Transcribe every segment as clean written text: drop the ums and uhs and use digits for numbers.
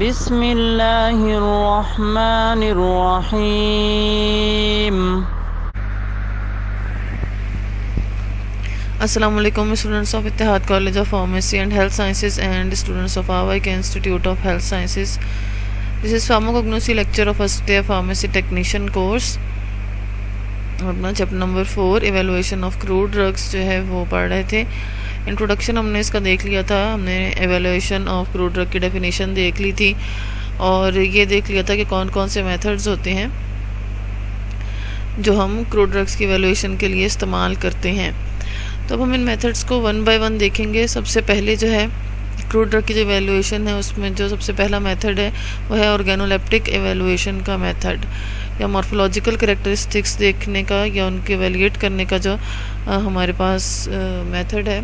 बिस्मिल्लाहिर्रहमानिर्रहीम। Assalamu alaikum students of Ittihad College of Pharmacy and Health Sciences and students of Awak Institute of Health Sciences. This is pharmacognosy lecture of first year pharmacy technician course. और अपना chapter number 4 evaluation of crude drugs जो है वो पढ़ रहे थे। Introduction हमने इसका देख लिया था, हमने एवेलुएशन ऑफ क्रूड ड्रग की डेफिनेशन देख ली थी और ये देख लिया था कि कौन कौन से मेथड्स होते हैं जो हम क्रूड ड्रग्स की एवेलुएशन के लिए इस्तेमाल करते हैं। तो अब हम इन मेथड्स को वन बाय वन देखेंगे। सबसे पहले जो है क्रूड ड्रग की जो एवेलुएशन है उसमें जो सबसे पहला मेथड है वो है ऑर्गेनोलेप्टिक एवेलुएशन का मेथड, या मॉर्फोलॉजिकल कैरेक्टरिस्टिक्स देखने का या उनके एवेलुएट करने का जो हमारे पास मेथड है।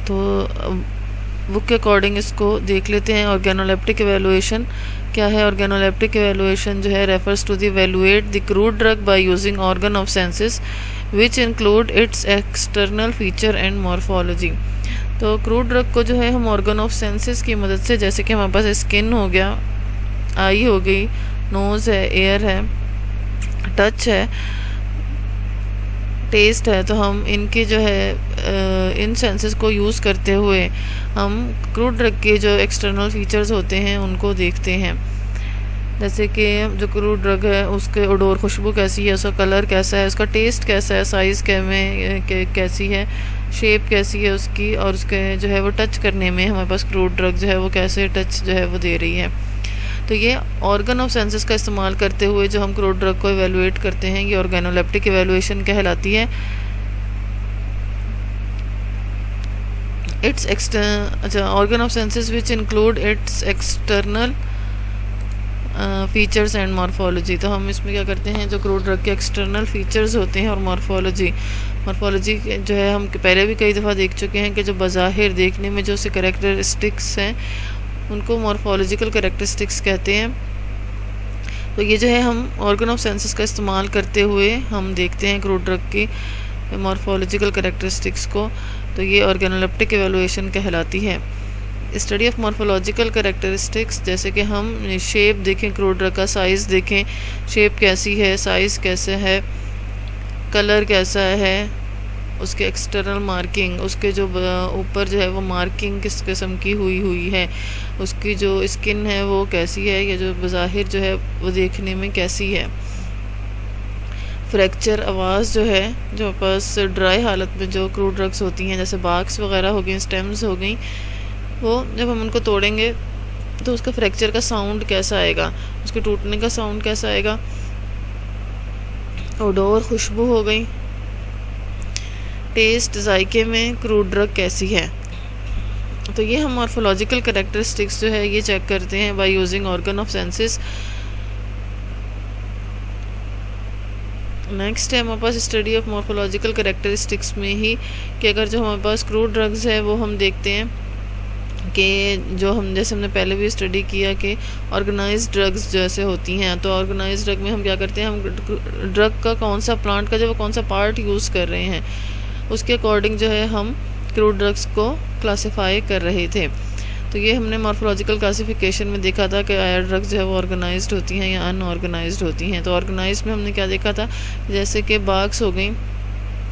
तो बुक के अकॉर्डिंग इसको देख लेते हैं। ऑर्गेनोलेप्टिक एवेलुएशन क्या है? ऑर्गेनोलेप्टिक एवेलुएशन जो है refers to the evaluate the crude drug by using organ of senses which include its external feature and morphology. तो क्रूड ड्रग को जो है हम ऑर्गन ऑफ सेंसेस की मदद से, जैसे कि हमारे पास स्किन हो गया, आई हो गई, नोज़ है, एयर है, टच है, टेस्ट है, तो हम इनके जो है इन सेंसेस को यूज़ करते हुए हम क्रूड ड्रग के जो एक्सटर्नल फीचर्स होते हैं उनको देखते हैं। जैसे कि जो क्रूड ड्रग है उसके ओडोर, खुशबू कैसी है, उसका कलर कैसा है, उसका टेस्ट कैसा है, साइज़ कैसी है, शेप कैसी है उसकी, और उसके जो है वो टच करने में हमारे पास क्रूड ड्रग जो है वो कैसे टच जो है वो दे रही है। तो ये ऑर्गन ऑफ सेंसेस का इस्तेमाल करते हुए जो हम क्रूड ड्रग को एवेलुएट करते हैं ये ऑर्गेनोलेप्टिक एवेलुएशन कहलाती है। Organ of senses which include its external features and morphology. तो हम इसमें क्या करते हैं, जो क्रूड ड्रग के एक्सटर्नल फीचर्स होते हैं और मॉर्फोलॉजी जो है हम पहले भी कई दफ़ा देख चुके हैं कि जो बज़ाहिर देखने में जो से कैरेक्टरिस्टिक्स हैं उनको मॉर्फोलॉजिकल कैरेक्टरिस्टिक्स कहते हैं। तो ये जो है हम ऑर्गन ऑफ सेंसेस का इस्तेमाल करते हुए हम देखते हैं क्रूड ड्रग की मॉर्फोलॉजिकल कैरेक्टरिस्टिक्स को। तो ये ऑर्गेनोलेप्टिक एवेलुएशन कहलाती है। स्टडी ऑफ मॉर्फोलॉजिकल कैरेक्टरिस्टिक्स, जैसे कि हम शेप देखें, क्रूड ड्रग का साइज़ देखें, शेप कैसी है, साइज़ कैसे है, कलर कैसा है, उसके एक्सटर्नल मार्किंग, उसके जो ऊपर जो है वो मार्किंग किस किस्म की हुई है, उसकी जो स्किन है वो कैसी है, या जो बज़ाहिर जो है वो देखने में कैसी है। फ्रैक्चर, आवाज़ जो है, जो पास ड्राई हालत में जो क्रूड ड्रग्स होती हैं जैसे बाक्स वगैरह हो गई, स्टेम्स हो गई, वो जब हम उनको तोड़ेंगे तो उसका फ्रैक्चर का साउंड कैसा आएगा, उसके टूटने का साउंड कैसा आएगा। ओडोर, खुशबू हो गई, टेस्ट, जायके में क्रूड ड्रग कैसी है। तो ये हम मॉर्फोलॉजिकल कैरेक्टरिस्टिक्स जो है ये चेक करते हैं bye using organ of senses. Next है हमारे पास स्टडी ऑफ मॉर्फोलॉजिकल कैरेक्टरिस्टिक्स में ही कि अगर जो हमारे पास क्रूड ड्रग्स है वो हम देखते हैं कि जो हम जैसे हमने पहले भी स्टडी किया कि ऑर्गेनाइज्ड ड्रग्स जैसे होती हैं, तो ऑर्गेनाइज्ड ड्रग में हम क्या करते हैं, हम ड्रग का कौन सा प्लांट का जो कौन सा पार्ट यूज़ कर रहे हैं उसके अकॉर्डिंग जो है हम क्रूड ड्रग्स को क्लासिफाई कर रहे थे। तो ये हमने मॉर्फोलॉजिकल क्लासिफिकेशन में देखा था कि आया ड्रग्स जो है वो ऑर्गेनाइज्ड होती हैं या अनऑर्गेनाइज्ड होती हैं। तो ऑर्गेनाइज्ड में हमने क्या देखा था, जैसे कि बार्क्स हो गई,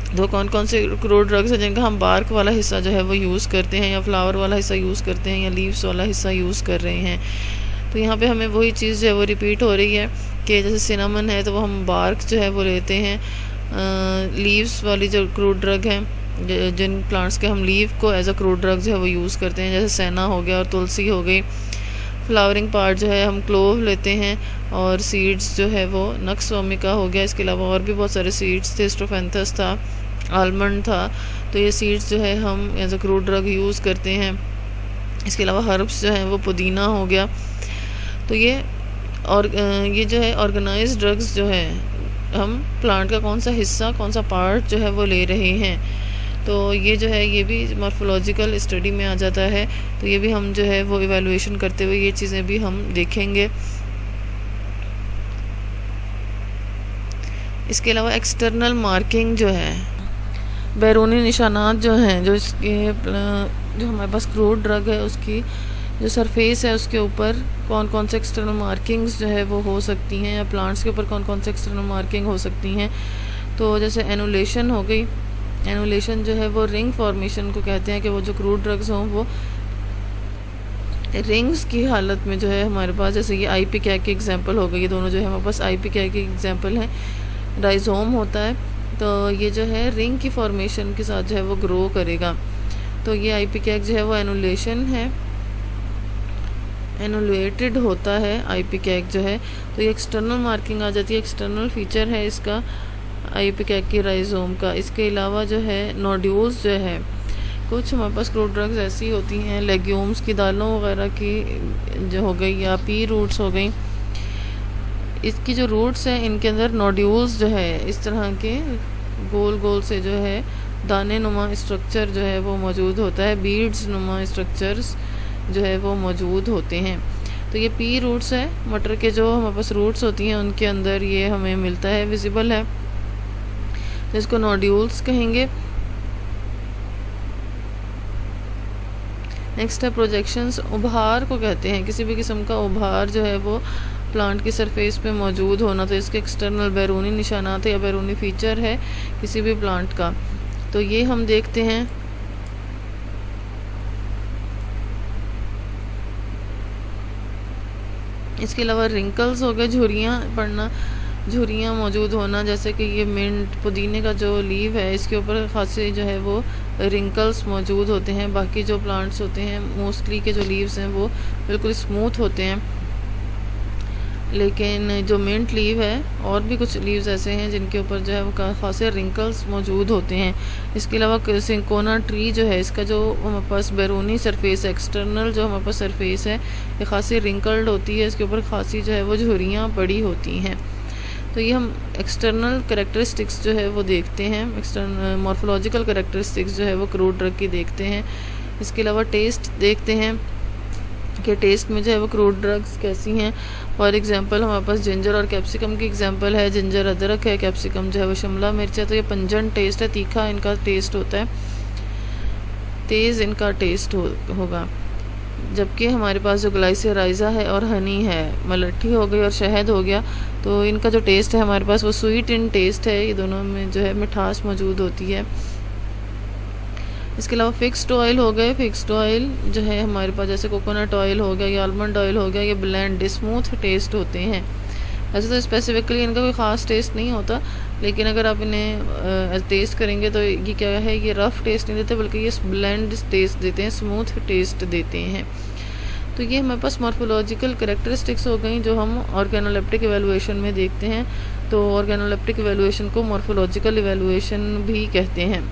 तो कौन कौन से क्रूड ड्रग्स हैं जिनका हम बार्क वाला हिस्सा जो है वो यूज़ करते हैं, या फ्लावर वाला हिस्सा यूज़ करते हैं, या लीव्स वाला हिस्सा यूज़ कर रहे हैं। तो यहाँ पे हमें वही चीज़ जो है वो रिपीट हो रही है कि जैसे सिनामन है तो वो हम बार्क जो है वो लेते हैं। लीव्स वाली जो क्रूड ड्रग है, जिन प्लांट्स के हम लीव को एज अ क्रूड ड्रग जो है वो यूज़ करते हैं, जैसे सेना हो गया और तुलसी हो गई। फ्लावरिंग पार्ट जो है हम क्लोव लेते हैं, और सीड्स जो है वो नक्स वोमिका हो गया। इसके अलावा और भी बहुत सारे सीड्स थे, स्ट्रोफेंथस था, आलमंड था। तो ये सीड्स जो है हम as a crude drug use करते हैं। इसके अलावा हर्ब्स जो है वो पुदीना हो गया। तो ये जो है ऑर्गेनाइज्ड ड्रग्स जो है हम प्लांट का कौन सा हिस्सा, कौन सा पार्ट जो है वो ले रहे हैं। तो ये जो है ये भी मॉर्फोलॉजिकल स्टडी में आ जाता है। तो ये भी हम जो है वो इवैल्यूएशन करते हुए ये चीज़ें भी हम देखेंगे। इसके अलावा एक्सटर्नल मार्किंग जो है, बैरूनी निशानात जो हैं, जो इसके जो हमारे पास क्रूड ड्रग है उसकी जो सरफेस है उसके ऊपर कौन कौन से एक्सटर्नल मार्किंग्स जो है वो हो सकती हैं, या प्लांट्स के ऊपर कौन कौन से एक्सटर्नल मार्किंग हो सकती हैं। तो जैसे एनुलेशन हो गई, एनुलेशन जो है वो रिंग फॉर्मेशन को कहते हैं कि वो जो क्रूड ड्रग्स हों वो रिंग्स की हालत में जो है हमारे पास, जैसे ये आईपीकैक की एग्जांपल हो गई, ये दोनों जो है हमारे पास आईपीकैक की एग्जांपल हैं। राइजोम होता है तो ये जो है रिंग की फॉर्मेशन के साथ जो है वो ग्रो करेगा। तो ये आईपीकैक जो है वो एनुलेशन है, एनुलेटेड होता है आईपीकैक जो है। तो ये एक्सटर्नल मार्किंग आ जाती है, एक्सटर्नल फीचर है इसका आईपीकैक की राइजोम का। इसके अलावा जो है नोड्यूल्स जो है, कुछ हमारे पास क्रूड ड्रग्स ऐसी होती हैं लेग्यूम्स की, दालों वगैरह की जो हो गई, या पी रूट्स हो गई, इसकी जो रूट्स हैं इनके अंदर नोड्यूल्स जो है इस तरह के गोल गोल से जो है दाने नुमा स्ट्रक्चर जो है वो मौजूद होता है, बीड्स नुमा स्ट्रक्चर्स जो है वो मौजूद होते हैं। तो ये पी रूट्स है, मटर के जो हमारे पास रूट्स होती हैं उनके अंदर ये हमें मिलता है, विजिबल है, तो इसको नोड्यूल्स कहेंगे। नेक्स्ट है प्रोजेक्शंस, उभार को कहते हैं, किसी भी किस्म का उभार जो है वो प्लांट की सरफेस पे मौजूद होना, तो इसके एक्सटर्नल बैरूनी निशानात या बैरूनी फीचर है किसी भी प्लांट का। तो ये हम देखते हैं। इसके अलावा रिंकल्स हो गए, झुर्रियाँ पड़ना, झुर्रियाँ मौजूद होना, जैसे कि ये मिंट पुदीने का जो लीव है इसके ऊपर खासे जो है वो रिंकल्स मौजूद होते हैं। बाकी जो प्लांट्स होते हैं मोस्टली के जो लीव्स हैं वो बिल्कुल स्मूथ होते हैं, लेकिन जो मिंट लीव है और भी कुछ लीव्स ऐसे हैं जिनके ऊपर जो है वो खासे रिंकल्स मौजूद होते हैं। इसके अलावा सिंकोना ट्री जो है, इसका जो हमारे पास बैरूनी सरफेस, एक्सटर्नल जो हमारे पास सरफेस है ये खासी रिंकल्ड होती है, इसके ऊपर खासी जो है वो झुर्रियाँ पड़ी होती हैं। तो ये हम एक्सटर्नल कैरेक्टरिस्टिक्स जो है वो देखते हैं, एक्सटर्नल मॉर्फोलॉजिकल कैरेक्टरिस्टिक्स जो है वो क्रूड ड्रग की देखते हैं। इसके अलावा टेस्ट देखते हैं कि टेस्ट में जो है वो क्रूड ड्रग्स कैसी हैं। फॉर एग्जांपल हमारे पास जिंजर और कैप्सिकम की एग्जांपल है, जिंजर अदरक है, कैप्सिकम जो है वो शिमला मिर्च है। तो ये पंजन टेस्ट है, तीखा इनका टेस्ट होता है, तेज़ इनका टेस्ट होगा। जबकि हमारे पास जो ग्लाइसेराइजा है और हनी है, मलट्ठी हो गई और शहद हो गया, तो इनका जो टेस्ट है हमारे पास वो स्वीट इन टेस्ट है, ये दोनों में जो है मिठास मौजूद होती है। इसके अलावा फिक्स्ड ऑयल हो गए, फिक्स्ड ऑयल जो है हमारे पास जैसे कोकोनट ऑयल हो गया या आलमंड ऑयल हो गया, ये ब्लेंड स्मूथ टेस्ट होते हैं। वैसे तो स्पेसिफिकली इनका कोई ख़ास टेस्ट नहीं होता, लेकिन अगर आप इन्हें टेस्ट करेंगे तो ये क्या है, ये रफ़ टेस्ट नहीं देते बल्कि ये ब्लेंड टेस्ट देते हैं, स्मूथ टेस्ट देते हैं। तो ये हमारे पास मॉर्फोलॉजिकल कैरेक्टरिस्टिक्स हो गई जो हम ऑर्गेनोलेप्टिक इवैल्यूएशन में देखते हैं। तो ऑर्गेनोलेप्टिक इवैल्यूएशन को मॉर्फोलॉजिकल इवैल्यूएशन भी कहते हैं।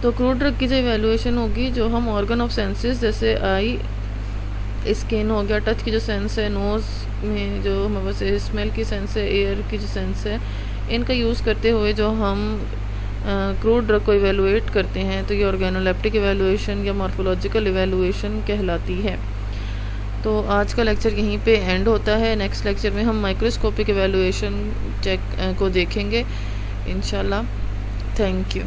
तो क्रूड ड्रग की जो इवैल्यूएशन होगी, जो हम ऑर्गन ऑफ सेंसेस जैसे आई, स्किन हो गया, टच की जो सेंस है, नोज़ में जो हमारे पास स्मेल की सेंस है, एयर की जो सेंस है, इनका यूज़ करते हुए जो हम क्रूड ड्रग को इवैल्यूएट करते हैं, तो ये ऑर्गेनोलेप्टिक इवैल्यूएशन या मॉर्फोलॉजिकल इवैल्यूएशन कहलाती है। तो आज का लेक्चर यहीं पे एंड होता है। नेक्स्ट लेक्चर में हम माइक्रोस्कोपिक इवैल्यूएशन चेक को देखेंगे इंशाल्लाह। Thank you.